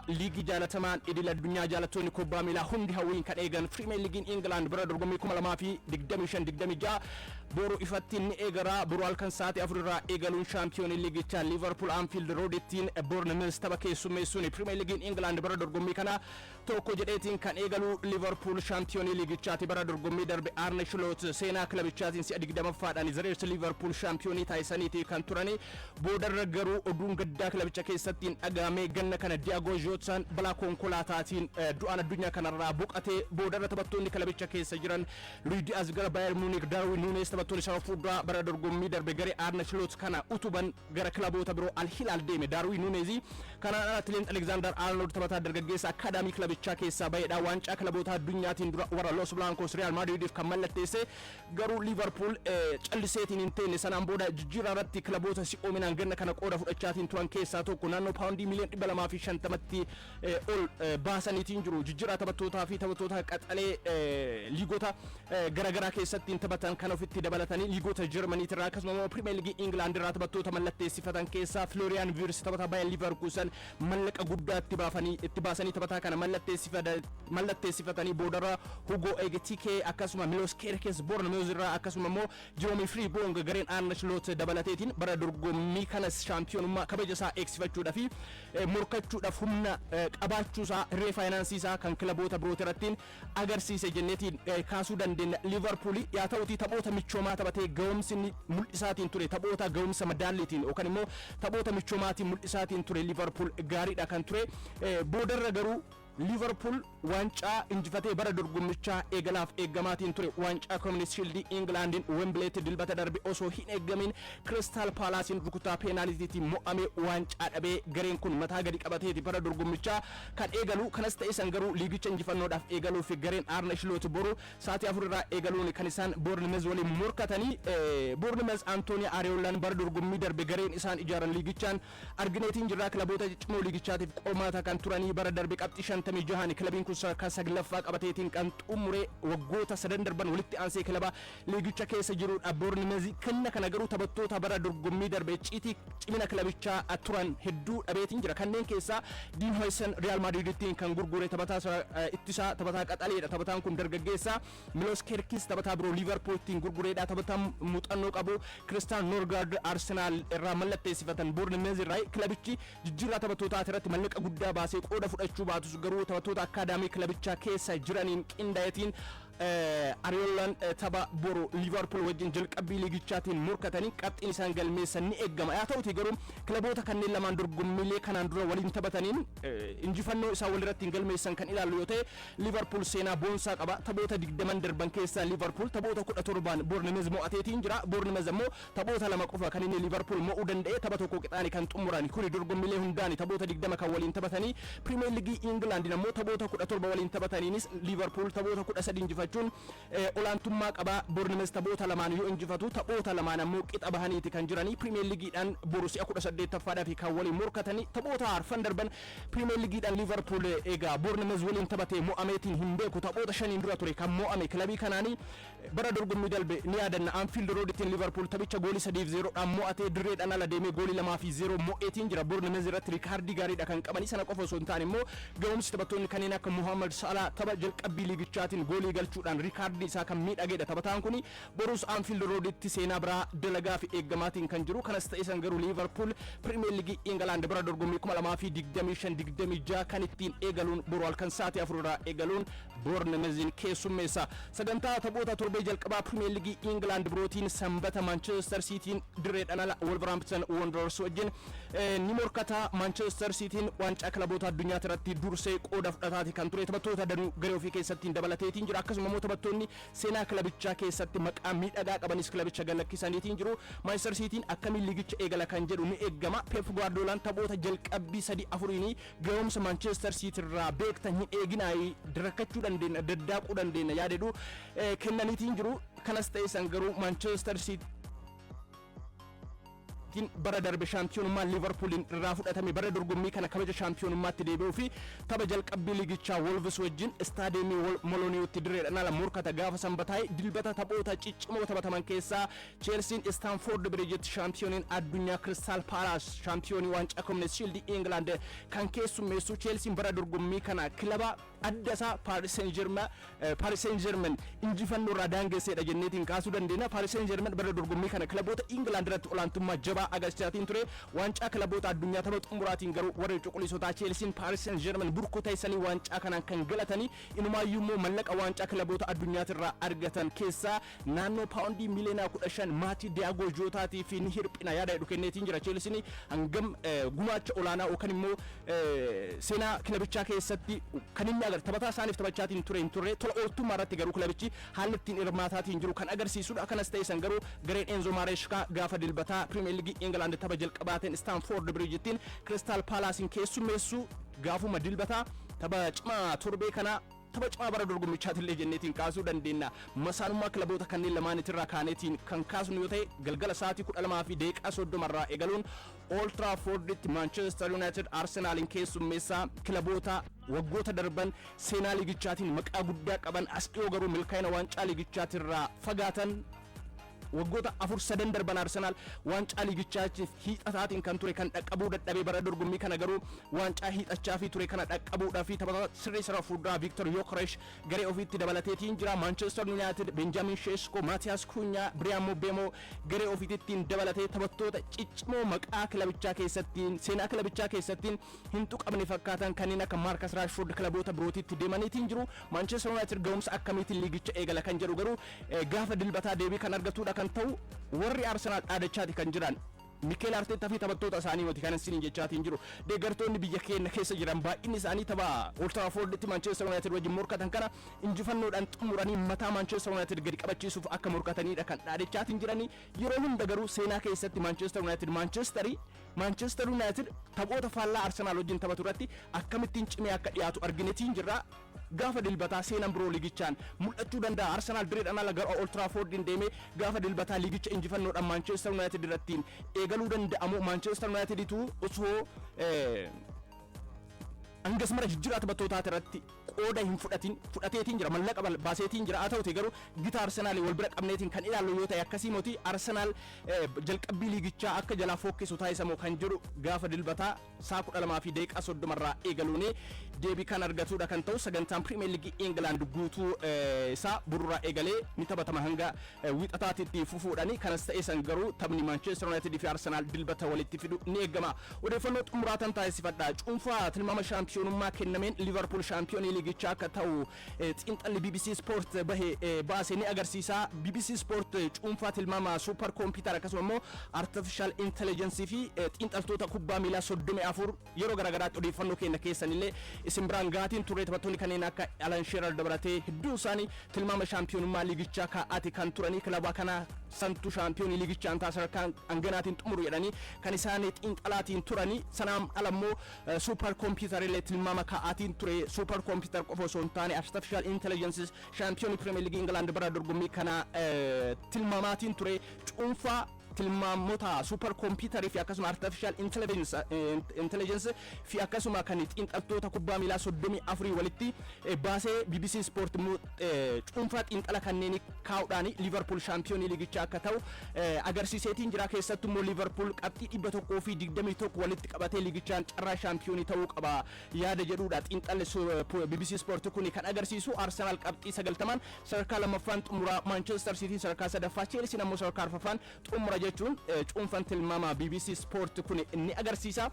liigii jaalatamaan idil addunyaa jaalattoonni kubbaa miilaa hundi hawwiin kan eegan Premier League England bara dorgommii 2025 boru ifatti ni eegara boru halkan sa'aatii 4 irraa eegaluun Champions League cha Liverpool Anfield Road ittiin Bournemouth tapha keessummeessuun Premier League England bara dorgommii kana tokko jedheetiin kan eegalu Liverpool Champions League chaati bara dorgommii darbe Arne Slot seenaa kilabichaatiin si'a 20ffaadhaan Izrees Liverpool Champions taayisaniitii kan turani boodarra garuu oduun gaddaa kilabicha keessattiin dhagaamee ganna kana Diago Jota balaa konkolaataatiin du'aan addunyaa kanarraa boqatee boodarra taphattoonni kilabicha keessa jiran Luis Diaz gara Bayern Munich Darwin Nunes taphattoonni isaa fuudhaa bara dorgommii darbe garee Arne Slot kana utuban gara kilaboota biroo Al Hilal deeme Darwin Nunes kana Trent Alexander-Arnold taphataa dargaggeessa akkaadaamii kilabichaa keessaa baheedha waancaa kilaboota addunyaatiin dura warra Los Blancos Real Madridiif kan mallatteesse garuu Liverpool calliseetiin hin teenne sanaan booda jijjiirraa irratti kilaboota si'oominaan ganna kana qooda fudhachaatiin turan keessaa tokko naannoo paawundii miliyoona 250tti ol baasaniitiin jiru jijjiirraa taphattootaa fi taphattoota qaxalee liigota garagaraa keessatti taphatan kan ofitti dabalatanii liigota Jarmaniitti irraa akkasumas Premier League England irraa taphattoota mallatteessifatan keessaa Florian Wirtz taphataa Bayer Leverkusen mallaqa guddaa itti baasanii taphataa kana mallatteessifatanii boodarra Hugo Ekitike akkasumas Milos Kerkez Bournemouth irraa akkasumas immoo Jerome Frimpong gareen Arne Slot dabalateetiin bara dorgommii kana shaampiyoonummaa kabaja isaa eegsifachuudhaaf fi morkachuudhaaf humna qabaachuusaa refaayinaansii isaa kan kilaboota birootii irratti agarsiise jenneetiin kaasuu dandeenya Liverpool yaa ta'uti taphoota michoomaa taphatee gahumsi mul'isaatiin ture taphoota gahumsa madaalliitiin yookaan immoo taphoota michoomaatiin mul'isaatiin ture Liverpool gaariidha kan ture boodarra garuu Liverpool waancaa injifatee bara dorgommichaa eegalaaf eeggamaatiin ture waancaa Community Shield Englandin Wembleytti dilbata darbe osoo hin eeggamin Crystal Palacein rukutaa penaltiitiin mo'amee waancaa dhabee gareen kun mataa gadi qabateeti bara dorgommichaa kan eegalu kanas ta'e san garuu liigicha injifannoodhaaf eegaluuf gareen Arne Slot boru sa'aatii 4 irraa eegaluun kan isaan Bournemouth waliin morkatanii Bournemouth Antonio Areolaan bara dorgommii darbe gareen isaan ijaaran liigichaan argineetiin jirraa kilaboota ciccimoo liigichaatiif qormaata kan turanii bara darbe qabxii 56 kilabiin kun kan saglaffaa qabateetiin kan xumure waggoota sadan darban walitti aansee kilaba liigicha keessa jiruudha Bournemouth kenna kana garuu taphattoota bara dorgommii darbe ciitii cimina kilabichaa turan hedduu dhabeetiin jira kanneen keessaa Dean Huijsen Real Madridittiin kan gurgure taphataa ittisaa taphataa qaxaleedha taphataan kun dargaggeessa Milos Kerkez taphataa biroo Liverpooltiin gurgureedha taphataan muuxannoo qabu Christian Norgard Arsenal irraa mallatteessifatan Bournemouth irraa kilabichi jijjiirraa taphattootaa irratti mallaqa guddaa baasee qooda fudhachuu baatus garuu taphattoota akkaadaamii kilabichaa keessa jiraniin qindaa'etiin Areolaan tapha boru Liverpool wajjin jalqabbii liigichaatiin morkatanii qabxiin isaan galmeessan ni eeggama yaa ta'uti garuu kilaboota kanneen lamaan dorgommiilee kanaan dura waliin taphataniin injifannoo isaa walirratti hin galmeessan kan ilaallu yoo ta'e Liverpool seenaa boonsaa qaba taphoota 20 darban keessaa Liverpool taphoota 17 Bournemouth mo'ateetiin jira Bournemouth ammoo taphoota 2 qofa kan inni Liverpool mo'uu danda'e tapha tokko qixaanii kan xumurani kuni dorgommiilee hundaani taphoota 20 kan waliin taphatanii Premier League England ammoo taphoota 17 waliin taphataniinis Liverpool taphoota 13 injifachuun olaantummaa qaba Bournemouth taphoota lamaan yoo injifatu taphoota lamaan ammoo qixa bahaniiti kan jiranii Premier League'dhaan Borussia 18ffaadhaa fi kan waliin morkatanii taphoota arfan darban Premier League'dhaan Liverpool egaa Bournemouth waliin taphatee mo'ameetiin hin beeku taphoota 5 dura ture kan mo'ame kilabii kanaanii bara dorgommii darbe ni yaadanna Anfield Roadittiin Liverpool taphicha goolii 3-0dhaan mo'atee dirreedhaan ala deemee goolii 2-0 mo'eetiin jira Bournemouth irratti riikaardii gaariidha kan qabanii sana qofa osoo hin taane immoo gahumsi taphattoonni kanneen akka Mohamed Salah tapha jalqabbii liigichaatiin goolii galchuudhaan riikaardii isaa kan miidhageedha taphataan kuni borus Anfield Roaditti seenaa biraa dalagaa fi eeggamaatiin kan jiru kanas ta'e san garuu Liverpool Premier League England bara dorgommii 2025-26 kan ittiin eegaluun boru halkan sa'aatii 4 irraa eegaluun Bournemouth keessummeessa sagantaa taphoota torbee jalqabaa Premier League England birootiin sanbata Manchester Cityin dirreedhaan ala Wolverhampton Wanderers wajjin ni morkata Manchester Cityin waancaa kilaboota addunyaa irratti dursee qooda fudhataati kan ture taphattoota danuu garee ofii keessatti dabalateetiin jira akkasumas immoo taphattoonni seenaa kilabichaa keessatti maqaa miidhagaa qabanis kilabicha galakkisaniitiin jiru Manchester Cityin akkamiin liigicha eegala kan jedhu ni eeggama Pep Guardiolaan taphoota jalqabbii 3-4 gahumsa Manchester City irraa beektan hin eeginaayi rakkachuu dandeenya daddaaquu dandeenya yaadedhu kennaniitiin jiru kanas ta'e san garuu Manchester City ittiin bara darbe shaampiyoonummaa Liverpoolin irraa fudhatame bara dorgommii kana kabaja shaampiyoonummaatti deebi'uu fi tapha jalqabbii liigichaa Wolves wajjin istaadiyeemii Moloniyotti direedhaan ala morkata gaafa sanbataa'e dilbata taphoota ciccimoo taphataman keessaa Chelsea Stamford Bridge shaampiyooniin addunyaa Crystal Palace shaampiyoonii waancaa Community Shield England kan keessummeessu Chelsea bara dorgommii kana kilaba adda isaa Paris Saint-Germain injifannoo irraa daangesseedha jenneetiin kaasuu dandeenya. Paris Saint-Germain bara dorgommii kana kilaboota England irratti olaantummaa jabaa agarsiisaatiin ture. Waancaa kilaboota addunyaa tapha xumuraatiin garuu warra cuquliisotaa Chelsea Paris Saint-Germain burkota isanii waancaa kanaan kan galatanii inumaayyuu immoo mallaqa waancaa kilaboota addunyaatirraa argatan keessaa naannoo paawundii miliyoona 15 maatii Diago Jotaatii fi ni hirphina yaada jedhu kenneetiin jira. Chelsea hangam gumaacha olaanaa yookaan immoo seenaa kilabichaa keessatti kan inni agar taphataa isaaniif taphachaatiin ture tola ooltummaa irratti garuu kilabichi haalli ittiin hirmaataatiin jiru kan agarsiisudha. Kanas ta'e san garuu gareen Enzo Maresca gaafa dilbataa Premier League England tapha jalqabaateen Stamford Bridge'tiin Crystal Palacein keessummeessu gaafuma dilbataa tapha cimaa torbee kana tapha cimaa bara dorgommichaatillee jenneetiin kaasuu dandeenya. Masaanummaa kilaboota kanneen lamaanitirraa kaaneetiin kan kaasnu yoo ta'e galgala sa'aatii 12 fi daqiiqaa 30 irraa eegaluun Old Trafforditti Manchester United Arsenalin keessummeessaa kilaboota waggoota darban seenaa liigichaatiin maqaa guddaa qaban as dhiyoo garuu milkaa'ina waancaa liigichaatirraa fagaatan waggoota 4-3 darban Arsenal waancaa liigichaatiif hiixataatiin kan ture kan dhaqqabuu dadhabee bara dorgommii kana garuu waancaa hiixachaa fi ture kana dhaqqabuudhaa fi taphataa sirrii fuudhaa Victor Gyökeres garee ofiitti dabalateetiin jira. Manchester United Benjamin Sesko, Matthias Cunha, Bryan Mbeumo garee ofiittiin dabalatee taphattoota ciccimoo maqaa kilabichaa keessattiin seenaa kilabichaa keessattiin hin tuqamne fakkaatan kanneen akka Marcus Rashford kilaboota birootitti deemaniitiin jiru. Manchester United gahumsa akkamiitiin liigicha eegala kan jedhu garuu gaafa dilbataa deebii kan argatudha kan ta'u warri Arsenal dhaadachaati kan jiran Mikel Arteta fi taphattoota isaanii moti kan isin jechaatiin jiru. Deeggartoonni biyya keenya keessa jiran baay'inni isaanii tapha Old Trafforditti Manchester United wajjin morkatan kana injifannoodhaan xumuranii mataa Manchester United gadi qabachiisuuf akka morkatanidha kan dhaadachaatiin jiranii. Yeroo hunda garuu seenaa keessatti Manchester United taphoota faallaa Arsenal wajjin taphatu irratti akkamittiin cimee akka dhiyaatu arginetiin jirra. Gaafa dilbataa seenaan biroo liigichaan mul'achuu danda'a. Arsenal direedhaan ala gara Old Traffordin deemee gaafa dilbataa liigicha injifannoodhaan Manchester United irrattiin eegaluu danda'amu. Manchester Uniteditu osoo angas mara jijjiirraa taphattootaa irratti qooda hin fudhateetiin jira mallaqa baaseetiin jira. Haa ta'uti garuu gita Arsenal wal bira qabneetiin kan ilaallu yoo ta'e akkasii moti Arsenal jalqabbii liigichaa akka jalaa fokkisu taasisamu kan jedhu gaafa dilbataa saa 12 fi daqiiqaa 30 irraa eegaluun deebii kan argatudha kan ta'u. Sagantaan Premier League England guutuu isaa burraa eegalee ni taphatama hanga wiixataatitti fufuudhani. Kanas ta'e san garuu taphni Manchester United fi Arsenal dilbata walitti fidu ni eegama. Odeeffannoo xumuraatan taasifadha. Cuunfaa tilmaama shaampiyoonummaa kennameen Liverpool shaampiyoonii liigichaa akka ta'u xiinxalli BBC Sport baase ni agarsiisa. BBC Sport cuunfaa tilmaama super computer akkasuma immoo artificial intelligence fi xiinxaltoota kubbaa miilaa 34 yeroo garagaraatti odeeffannoo kenna keessanillee isin biraan gaatiin turre taphattoonni kanneen akka Alan Shearer dabalatee hedduu isaanii tilmaama shaampiyoonummaa liigichaa kaa'ate kan turanii kilaba kana santu shaampiyoonii liigichaan taasisarkaan hanganaatiin xumuru jedhanii kan isaan xiinxalaatiin turanii sanaan alammoo super computer illee tilmaama kaa'atiin ture. Super computer qofa osoo hin taane artificial intelligence shaampiyoonii Premier League England bara dorgommii kana tilmaamaatiin ture. Cuunfaa tilmaamota super computer fi akkasuma artificial intelligence fi akkasuma kan xiinxaltoota kubbaa miilaa 34 walitti baasee BBC Sport cuunfaa xiinxala kanneen kaa'uudhaan Liverpool shaampiyoonii liigichaa akka ta'u agarsiiseetiin jira. Keessattuu immoo Liverpool qabxii 121 walitti qabatee liigichaan carraa shaampiyoonii ta'uu qaba yaada jedhuudha xiinxalli BBC Sport kun kan agarsiisu. Arsenal qabxii 90 sadarkaa lammaffaan xumura, Manchester City sadarkaa sadaffaa, Chelsea ammoo sadarkaa arfaffaan xumura jechuun cuunfaan tilmaama BBC Sport kun ni agarsiisa.